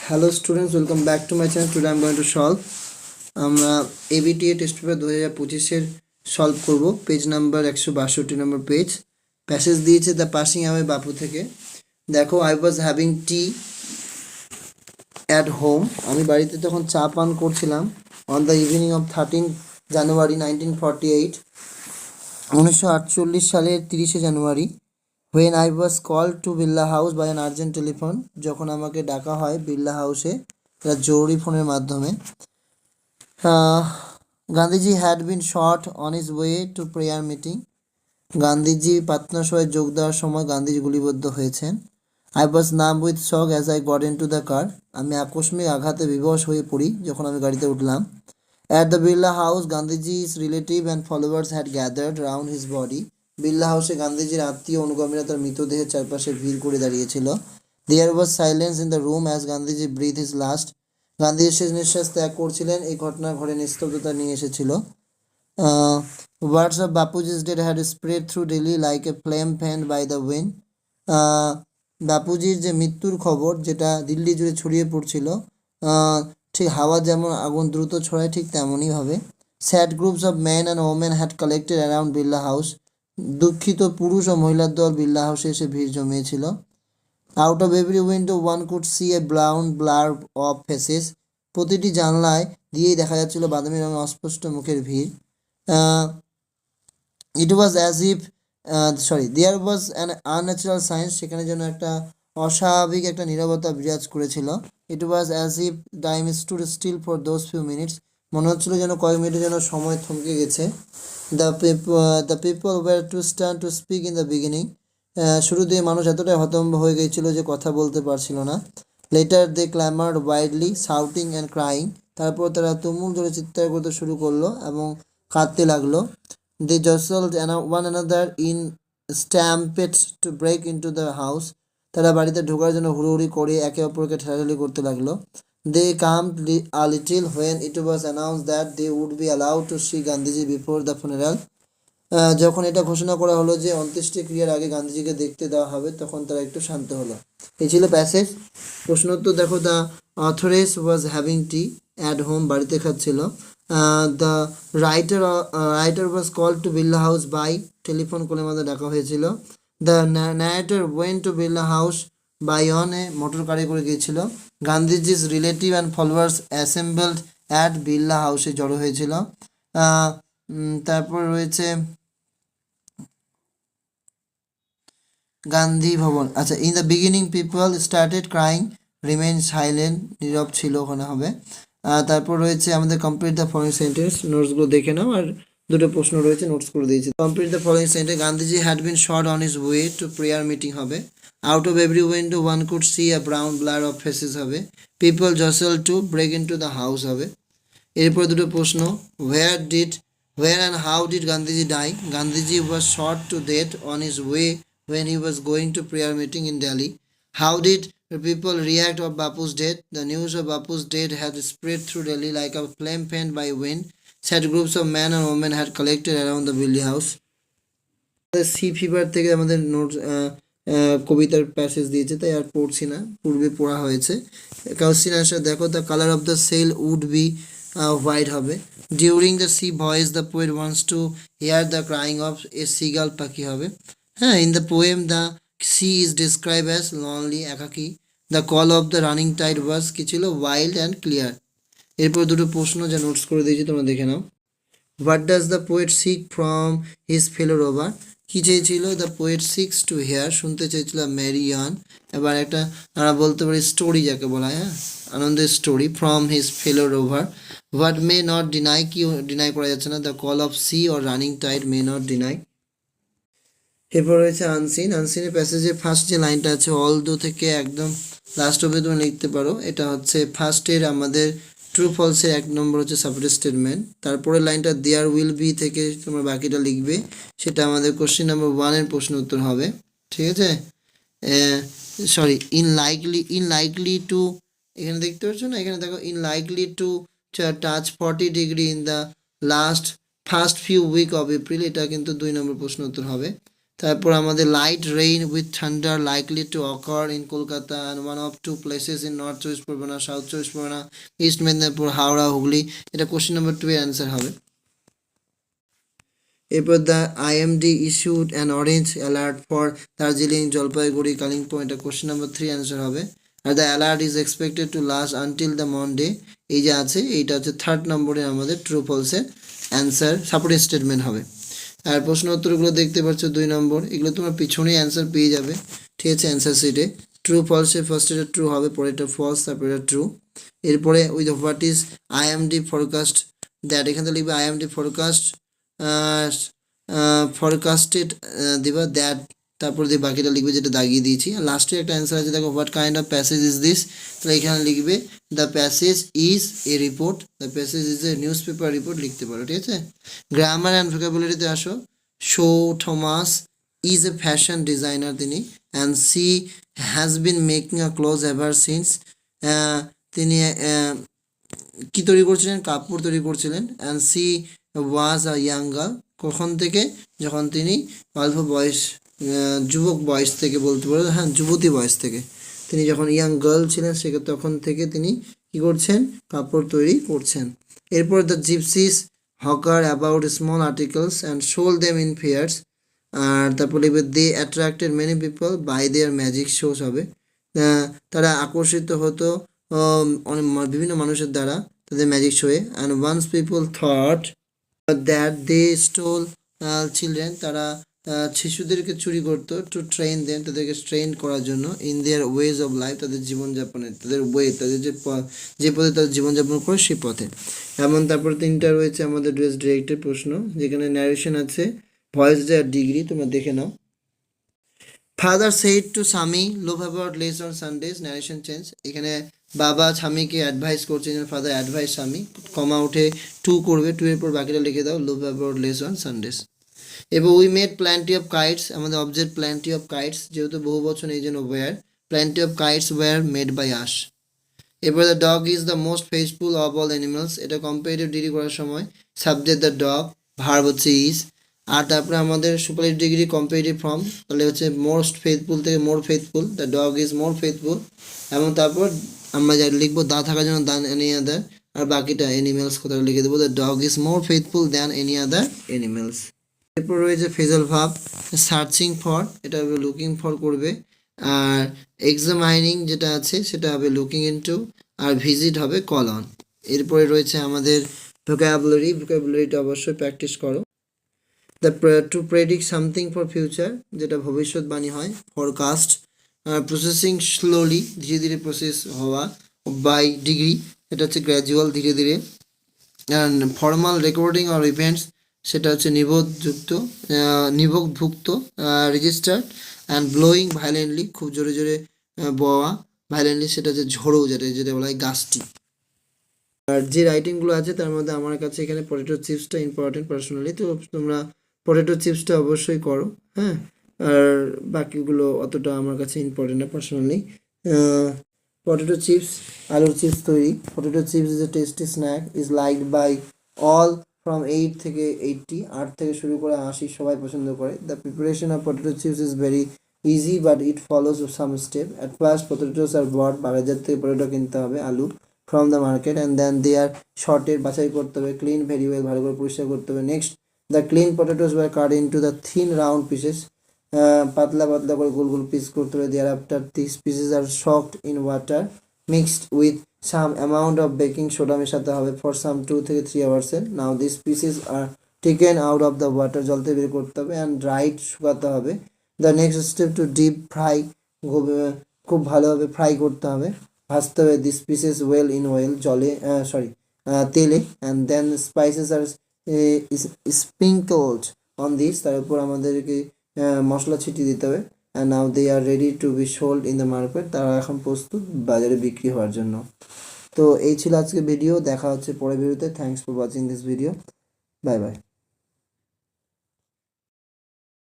Hello students, welcome back to my channel. Today I'm going to solve আমরা ABTA test paper 2025 এর solve করব। Page number 162 নম্বর page. Passage দিয়েছে the passing away বাপু থেকে। দেখো, I was having tea at home. আমি বাড়িতে তখন চা পান করছিলাম। অন দ্য ইভিনিং অফ 13 জানুয়ারি 1948, 1948 সালের 30শে জানুয়ারি। When I was called to Birla house by an urgent telephone, যখন আমাকে ডাকা হয় বিড়লা হাউসে একটা জরুরি ফোনের মাধ্যমে। Gandhiji had been shot on his way to prayer meeting. Gandhiji প্রার্থনা সভায় যোগ দেওয়ার সময় গান্ধীজি গুলিবদ্ধ হয়েছেন। আই ওয়াজ নাম with shock as I got in to the car. আমি আকস্মিক আঘাতে বিবশ হয়ে পড়ি যখন আমি গাড়িতে উঠলাম। At the Birla house, Gandhiji's relative and followers had gathered round his body. Birla হাউসে গান্ধীজির আত্মীয় অনুগামীরা তার মৃতদেহের চারপাশে ভিড় করে দাঁড়িয়েছিল। There was silence in the room as Gandhiji breathe his last. Gandhiji শেষ নিঃশ্বাস ত্যাগ করছিলেন। এই ঘটনা ঘরে নিস্তব্ধতা নিয়ে এসেছিল। Words of Bapuji's death had spread through Delhi like a flame fanned by the wind. বাপুজির যে মৃত্যুর খবর, যেটা দিল্লি জুড়ে ছড়িয়ে পড়ছিল, ঠিক হাওয়া যেমন আগুন দ্রুত ছড়ায়, ঠিক তেমনইভাবে। Sad groups of men and women had collected around Birla house. দুঃখিত পুরুষ ও মহিলার দল বিড়লা হাউসে এসে ভিড় জমিয়েছিল। Out of every window one could see a brown blur of faces. প্রতিটি জানলায় দিয়েই দেখা যাচ্ছিল বাদামি রঙের অস্পষ্ট মুখের ভিড়। It was as if there was an unnatural science. সেখানে যেন একটা অস্বাভাবিক একটা নীরবতা বিরাজ করেছিল। It was as if time stood still for those few minutes. মনে হচ্ছিল যেন কয়েক মিনিটের যেন সময় থমকে গেছে। The people were too stunned to speak in the beginning. শুরু দিয়ে মানুষ এতটাই হতভম্ব হয়ে গিয়েছিল যে কথা বলতে পারছিল না। Later they clamoured wildly shouting and crying. তারপর তারা তুমুল জোরে চিৎকার করতে শুরু করলো এবং কাঁদতে লাগলো। They jostled one another in stampedes to break into the house. তারা বাড়িতে ঢোকার জন্য হুড়োহুড়ি করে একে অপরকে ঠেলাঠেলি করতে লাগলো। দে calmed a little when it was announced that they would be allowed to see Gandhiji before the funeral. যখন এটা ঘোষণা করা হলো যে অন্ত্যেষ্টিক্রিয়ার আগে গান্ধীজিকে দেখতে দেওয়া হবে, তখন তারা একটু শান্ত হলো। এই ছিল প্যাসেজ। প্রশ্নোত্তর দেখো, the authoress was having tea at home, বাড়িতে খাচ্ছিল। The writer was called to Birla house by, telephone কলের মধ্যে ডাকা হয়েছিল। The narrator went to Birla house by on, a motor কারে করে গিয়েছিল। Gandhiji's relative and followers assembled at Birla হাউসে জড়ো হয়েছিল। তারপর রয়েছে গান্ধী ভবন। আচ্ছা, in the beginning people started crying, remain silent, নীরব ছিল ওখানে হবে। তারপর রয়েছে আমাদের কমপ্লিট দ্য ফলোইং সেন্টেন্স। নোটসগুলো দেখে নাও, আর দুটো প্রশ্ন রয়েছে, নোটস করে দিয়েছি। Complete the following sentence. Gandhiji had been shot on his way to prayer meeting হবে। Out of every window one could see a brown blur of faces হবে। People jostle to break into the house হবে। এরপর দুটো প্রশ্ন, where and how did Gandhiji die? Gandhiji was shot to death on his way when he was going to prayer meeting in Delhi. How did the people react of Bapu's death? The news of Bapu's death had spread through Delhi like a flame fanned by wind. Sad groups of men and women had collected around the Billy house. Sea fever থেকে আমাদের notes কবিতার passage দিয়েছে, তাই আর পড়ছি না, পূর্বে পড়া হয়েছে। কোশ্চেন আনসার দেখো, the colour of the sail would be white হবে। During the sea voyage the poet wants to hear the crying of a seagull, পাখি হবে। হ্যাঁ, in the poem the sea is describe as lonely, একাকী। The call of the running tide was, কি ছিল, wild and clear. এরপর দুটো প্রশ্ন যা নোটস করে দিয়েছি, তোমরা দেখে নাও। What does the poet seek from his fellow rover? কী চেয়েছিল? The poet seeks to hear, শুনতে চেয়েছিল ম্যারি ইয়ান। এবার একটা আমরা বলতে পারি স্টোরি, যাকে বলা হয়, হ্যাঁ, আনন্দের story. From his fellow rover. What may not deny, কি ডিনাই করা যাচ্ছে না? The call of sea or running tide may not deny. এরপর রয়েছে আনসিন। আনসিনের প্যাসেজের ফার্স্ট যে লাইনটা আছে, অল দো থেকে একদম লাস্ট অব্দি তুমি লিখতে পারো। এটা হচ্ছে ফার্স্টের আমাদের ট্রু ফলসের 1 নম্বর হচ্ছে সাবজেক্ট স্টেটমেন্ট। তারপরে লাইনটা দেয়ার উইল বি থেকে তোমরা বাকিটা লিখবে, সেটা আমাদের কোশ্চেন নাম্বার 1 প্রশ্ন উত্তর হবে। ঠিক আছে, সরি, ইনলাইকলি টু, এখানে দেখতে পাচ্ছ না, এখানে দেখো, unlikely to touch 40 degree in the first few week of April, এটা কিন্তু 2 নম্বর প্রশ্ন উত্তর হবে। তারপর আমাদের light rain with thunder likely to occur in Kolkata and one of two places in north Chabbish Pargana, south Chabbish Pargana, east Medinipur, Howrah, Hooghly. এটা কোশ্চেন নাম্বার 2 এর অ্যান্সার হবে। এরপর the IMD issued an orange alert for Darjeeling, Jalpaiguri, Kalimpong. এটা কোশ্চেন নাম্বার 3 অ্যান্সার হবে। Are the alert is expected to last until the Monday, এই যে আছে এইটা হচ্ছে 3rd নম্বরে আমাদের ট্রু ফলসের অ্যান্সার সাপোর্টিং স্টেটমেন্ট হবে। আর প্রশ্ন উত্তরগুলো দেখতে পাচ্ছ 2 নম্বর, এগুলো তোমার পিছনেই অ্যান্সার পেয়ে যাবে, ঠিক আছে, অ্যান্সার শিটে। ট্রু ফলসে ফার্স্ট এটা ট্রু হবে, পরে এটা ফলস, তারপরে এটা ট্রু। এরপরে with what is IMD forecast that, এখানে তো লিখবে আইএমডি ফরকাস্ট ফরকাস্টেড দিবা দ্যাট, তারপর দিয়ে বাকিটা লিখবে যেটা দাগিয়ে দিয়েছি। আর লাস্টে একটা অ্যান্সার আছে, দেখো what kind of passage is this, তাহলে এখানে লিখবে the passage is a report, the passage is a newspaper report লিখতে পারো, ঠিক আছে। গ্রামার অ্যান্ড ভোকাবুলারিতে আসো। Shaw Thomas is a fashion designer তিনি, and she has been making a clothes ever since, তিনি কি তৈরি করছিলেন, কাপড় তৈরি করছিলেন। And she was a young girl, কখন থেকে, যখন তিনি অল্প বয়স, যুবক বয়স থেকে বলতে পারো, হ্যাঁ যুবতী বয়স থেকে, তিনি যখন ইয়াং গার্ল ছিলেন সেকে তখন থেকে তিনি কি করছেন, কাপড় তৈরি করছেন। এরপর the gypsies hawker about small articles and sold them in fairs, আর তারপর লিখবে they attracted many people by their magic shows হবে, তারা আকর্ষিত হতো বিভিন্ন মানুষের দ্বারা তাদের ম্যাজিক শোয়ে। And once people thought that they stole children, তারা শিশুদেরকে চুরি করতো, টু ট্রেন দেম, তাদেরকে ট্রেন করার জন্য, in their ways of life, তাদের জীবনযাপনের, তাদের ওয়ে, তাদের যে পথে তাদের জীবনযাপন করে সেই পথে। এমন তারপর 3টা রয়েছে আমাদের ড্রেস ডিরেক্টের প্রশ্ন, যেখানে ন্যারেশন আছে, ভয়েস আর ডিগ্রি, তোমরা দেখে নাও। ফাদার সেইড টু স্বামী লোভ about less on Sundays, narration change, এখানে বাবা স্বামীকে অ্যাডভাইস করছে, ফাদার অ্যাডভাইস স্বামী, কমা উঠে টু করবে, 2 এর পর বাকিটা লিখে দাও, loaf about less on Sundays. এবার we made plenty of kites, আমাদের অবজেক্ট প্ল্যান্টি অফ কাইটস, যেহেতু বহু বছর এই জন্য were, plenty of kites were made by us. এরপর the dog is the most faithful of all animals, এটা comparative degree করার সময় সাবজেক্ট দ্য ডগ, ভার্ব হচ্ছে ইজ। আর তারপরে আমাদের সুপারলেটিভ ডিগ্রি কম্পারেটিভ ফর্ম, তাহলে হচ্ছে মোস্ট ফেথফুল থেকে more faithful, the dog is more faithful. এবং তারপর আমরা যা লিখবো দা থাকার জন্য দ্যান এনি আদার, আর বাকিটা অ্যানিমেলস কোথাও লিখে দেবো, the dog is more faithful than any other animals. এরপর রয়েছে ফ্রেজাল ভার্ব, সার্চিং ফর, এটা হবে লুকিং ফর করবে, আর এক্সামাইনিং যেটা আছে সেটা হবে লুকিং ইনটু, আর ভিজিট হবে কল অন। এরপরে রয়েছে আমাদের ভোকাবুলারি, ভোকাবুলারিটা অবশ্যই প্র্যাকটিস করো। The to predict something for future, যেটা ভবিষ্যৎবাণী হয়, ফরকাস্ট। প্রসেসিং স্লোলি, ধীরে ধীরে প্রসেস হওয়া, বাই ডিগ্রি, এটা হচ্ছে গ্র্যাজুয়াল, ধীরে ধীরে। And formal recording or events, সেটা হচ্ছে নিবন্ধভুক্ত, রেজিস্টার্ড। অ্যান্ড ব্লোয়িং ভায়োলেন্টলি, খুব জোরে জোরে বওয়া, ভায়োলেন্টলি সেটা হচ্ছে ঝোড়ো, যেটা বলা হয় গাছটি। আর যে রাইটিংগুলো আছে তার মধ্যে আমার কাছে এখানে পটেটো চিপসটা ইম্পর্টেন্ট পার্সোনালি, তো তোমরা পটেটো চিপসটা অবশ্যই করো, হ্যাঁ। আর বাকিগুলো অতটা আমার কাছে ইম্পর্টেন্ট না পার্সোনালি। পটেটো চিপস, আলুর চিপস তৈরি। Potato chips is a tasty snack, is liked by all from 8 থেকে 80, 8 থেকে শুরু করে 80 সবাই পছন্দ করে। The preparation of potato chips is very easy but it follows some step. At first potatoes are bought, বাজার থেকে পটেটো কিনতে হবে, আলু, from the market, and then they are sorted, বাছাই করতে হবে, ক্লিন ভেরি ওয়েল, ভালো করে পরিষ্কার করতে হবে। Next the clean potatoes were cut into the thin round pieces, পাতলা পাতলা করে গোল গোল পিস করতে হবে। Thereafter this pieces are soaked in water mixed with some amount of baking soda মেশাতে হবে ফর সাম 2 থেকে 3 আওয়ার্সের। Now this pieces are taken out of the water, জল থেকে বের করতে হবে, অ্যান্ড ড্রাইড, শুকাতে হবে। The next step to deep fry, খুব ভালোভাবে ফ্রাই করতে হবে, ভাজতে হবে। This pieces well in oil, জলে তেলে, and then spices are sprinkled on this, তার উপর আমাদেরকে মশলা ছিটিয়ে দিতে হবে। And now they are ready to be sold in the market, তারা এখন প্রস্তুত বাজারে বিক্রি হওয়ার জন্য। তো এই ছিল আজকে ভিডিও, দেখা হচ্ছে পরের ভিডিওতে। Thanks for watching this video, bye bye.